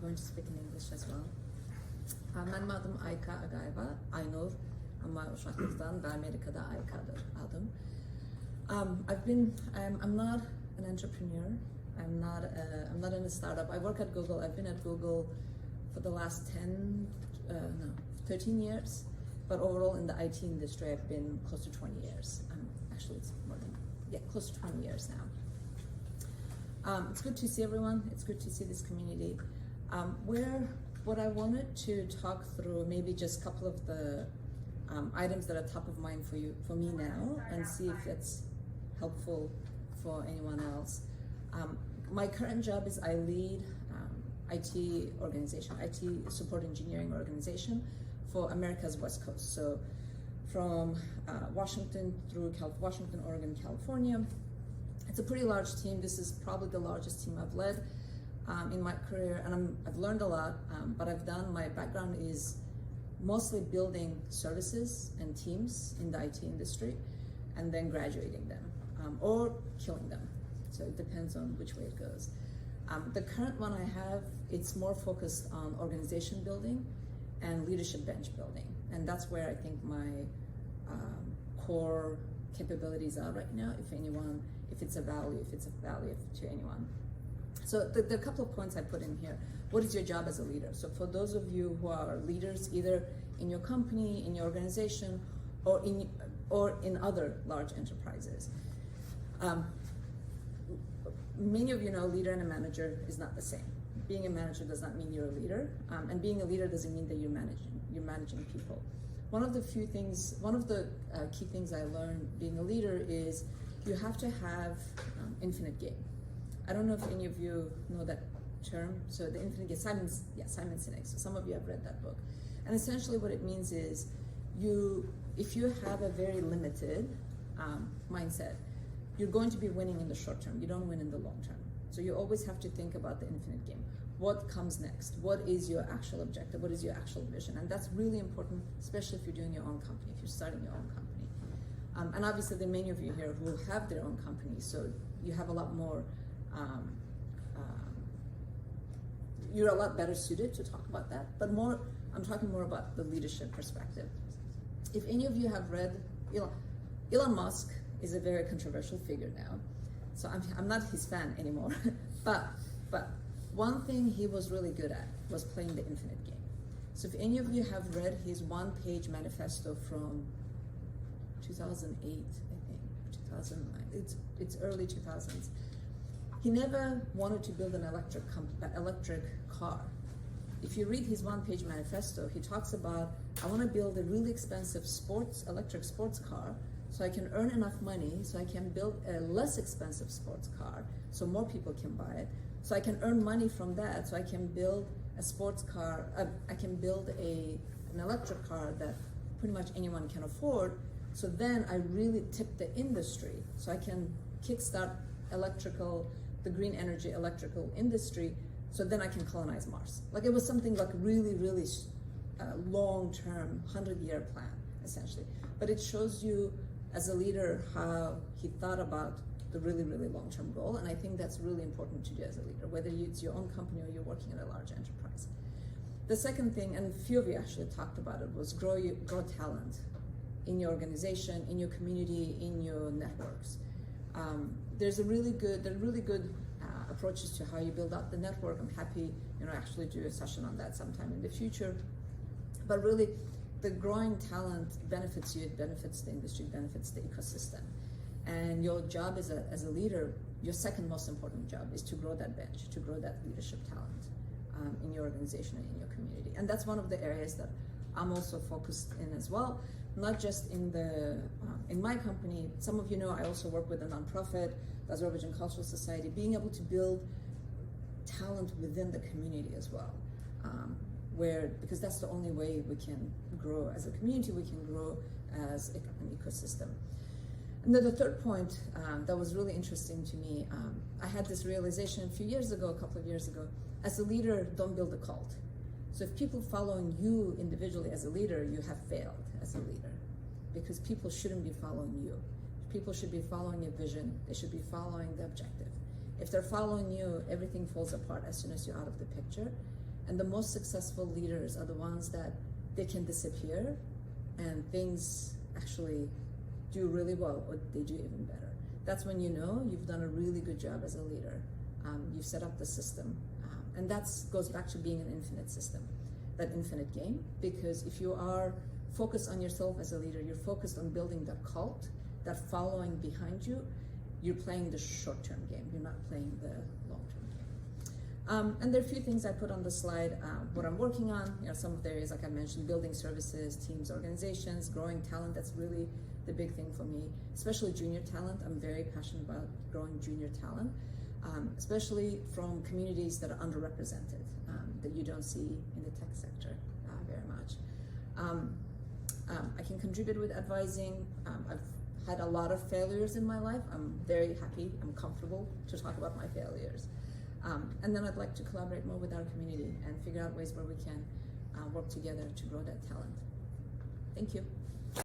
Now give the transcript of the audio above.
going to speak in English as well. Benim adım Ayka Agayeva, Aynur ama uşaklıktan ve Amerika'da Ayka'dır adım. I'm not an entrepreneur. I'm not in a startup. I work at Google. I've been at Google for the last 13 years. But overall in the IT industry, I've been close to 20 years. Actually, it's more than, close to 20 years now. It's good to see everyone. It's good to see this community. What I wanted to talk through, maybe just a couple of the items that are top of mind for me now, and see if it's helpful for anyone else. My current job is I lead IT organization, IT support engineering organization for America's West Coast. So from Washington through Washington, Oregon, California. It's a pretty large team. This is probably the largest team I've led in my career, and I've learned a lot, but my background is mostly building services and teams in the IT industry and then graduating them or killing them. So it depends on which way it goes. The current one I have, it's more focused on organization building and leadership bench building. And that's where I think my core capabilities are right now, if it's a value to anyone. So the couple of points I put in here. What is your job as a leader? So for those of you who are leaders, either in your company, in your organization, or in other large enterprises. Many of you know leader and a manager is not the same. Being a manager does not mean you're a leader, and being a leader doesn't mean that you're managing people. One of the key things I learned being a leader is you have to have infinite game. I don't know if any of you know that term. So the infinite game, Simon Sinek. So some of you have read that book. And essentially what it means is if you have a very limited mindset, you're going to be winning in the short term. You don't win in the long term. So you always have to think about the infinite game. What comes next? What is your actual objective? What is your actual vision? And that's really important, especially if you're doing your own company, if you're starting your own company. And obviously there are many of you here who have their own companies, so you have a lot more, you're a lot better suited to talk about that, but I'm talking more about the leadership perspective. If any of you have read, Elon Musk is a very controversial figure now, so I'm not his fan anymore, but one thing he was really good at was playing the infinite game. So if any of you have read his one-page manifesto from 2008, I think, 2009, it's early 2000s. He never wanted to build an electric car. If you read his one-page manifesto, he talks about, I want to build a really expensive electric sports car so I can earn enough money so I can build a less expensive sports car so more people can buy it. So I can earn money from that, so I can build a sports car, I can build an electric car that pretty much anyone can afford. So then I really tip the industry, so I can kickstart the green energy electrical industry, so then I can colonize Mars. Like it was something like really, really long-term, 100-year plan, essentially. But it shows you as a leader how he thought about the really, really long-term goal, and I think that's really important to do as a leader, whether it's your own company or you're working at a large enterprise. The second thing, and a few of you actually talked about it, was grow talent in your organization, in your community, in your networks. There are really good approaches to how you build out the network. I'm happy, actually do a session on that sometime in the future. But really, the growing talent benefits you, it benefits the industry, benefits the ecosystem. And your job as a leader, your second most important job is to grow that bench, to grow that leadership talent in your organization and in your community. And that's one of the areas that I'm also focused in as well, not just in my company. Some of you know I also work with a nonprofit, the Azerbaijan Cultural Society, being able to build talent within the community as well. Because that's the only way we can grow as a community, we can grow as an ecosystem. And then the third point that was really interesting to me, I had this realization a couple of years ago, as a leader, don't build a cult. So if people following you individually as a leader, you have failed as a leader, because people shouldn't be following you. People should be following your vision. They should be following the objective. If they're following you, everything falls apart as soon as you're out of the picture. And the most successful leaders are the ones that they can disappear and things actually do really well, or they do even better. That's when you know you've done a really good job as a leader. You've set up the system. And that goes back to being an infinite system, that infinite game. Because if you are focused on yourself as a leader, you're focused on building that cult, that following behind you, you're playing the short-term game. You're not playing the long-term game. And there are a few things I put on the slide, what I'm working on, some of the areas, like I mentioned, building services, teams, organizations, growing talent. That's really the big thing for me, especially junior talent. I'm very passionate about growing junior talent, especially from communities that are underrepresented, that you don't see in the tech sector very much. I can contribute with advising. I've had a lot of failures in my life. I'm very happy, I'm comfortable to talk about my failures. And then I'd like to collaborate more with our community and figure out ways where we can work together to grow that talent. Thank you.